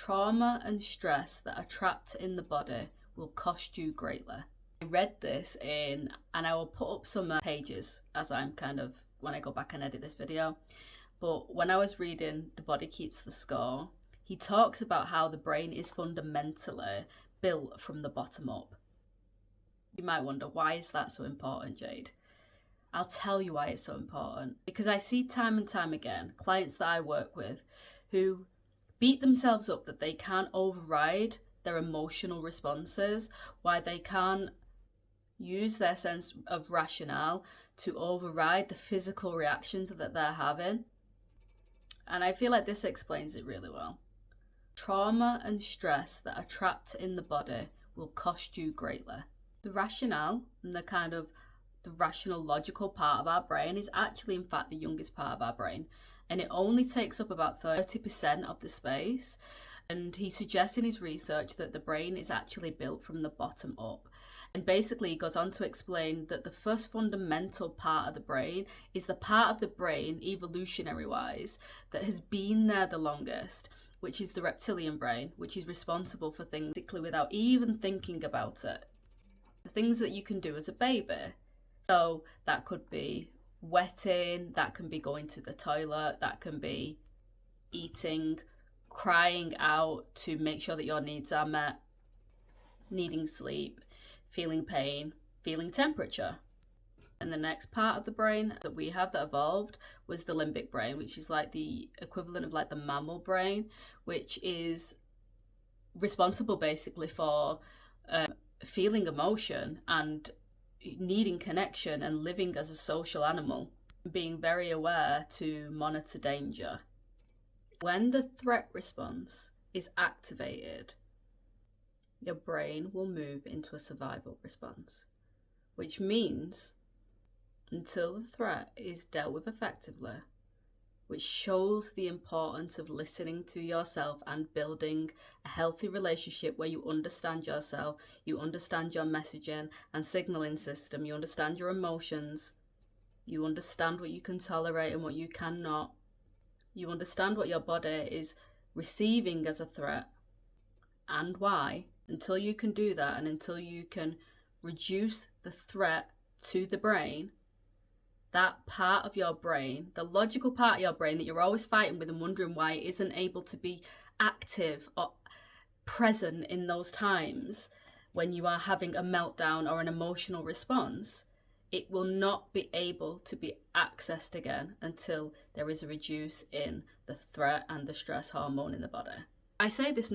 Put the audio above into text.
Trauma and stress that are trapped in the body will cost you greatly. I read this and I will put up some pages as when I go back and edit this video. But when I was reading The Body Keeps the Score, he talks about how the brain is fundamentally built from the bottom up. You might wonder, why is that so important, Jade? I'll tell you why it's so important. Because I see time and time again clients that I work with who beat themselves up that they can't override their emotional responses, why they can't use their sense of rationale to override the physical reactions that they're having. And I feel like this explains it really well. Trauma and stress that are trapped in the body will cost you greatly. The rationale and the rational logical part of our brain is actually in fact the youngest part of our brain, and it only takes up about 30% of the space. And he suggests in his research that the brain is actually built from the bottom up. And basically he goes on to explain that the first fundamental part of the brain is the part of the brain, evolutionary wise, that has been there the longest, which is the reptilian brain, which is responsible for things basically without even thinking about it. The things that you can do as a baby. So that could be wetting, that can be going to the toilet, that can be eating, crying out to make sure that your needs are met, needing sleep, feeling pain, feeling temperature. And the next part of the brain that we have that evolved was the limbic brain, which is like the equivalent of like the mammal brain, which is responsible basically for feeling emotion and needing connection and living as a social animal, being very aware to monitor danger. When the threat response is activated, your brain will move into a survival response, which means until the threat is dealt with effectively, which shows the importance of listening to yourself and building a healthy relationship where you understand yourself, you understand your messaging and signaling system, you understand your emotions, you understand what you can tolerate and what you cannot, you understand what your body is receiving as a threat and why. Until you can do that and until you can reduce the threat to the brain, that part of your brain, the logical part of your brain that you're always fighting with and wondering why it isn't able to be active or present in those times when you are having a meltdown or an emotional response, it will not be able to be accessed again until there is a reduce in the threat and the stress hormone in the body. I say this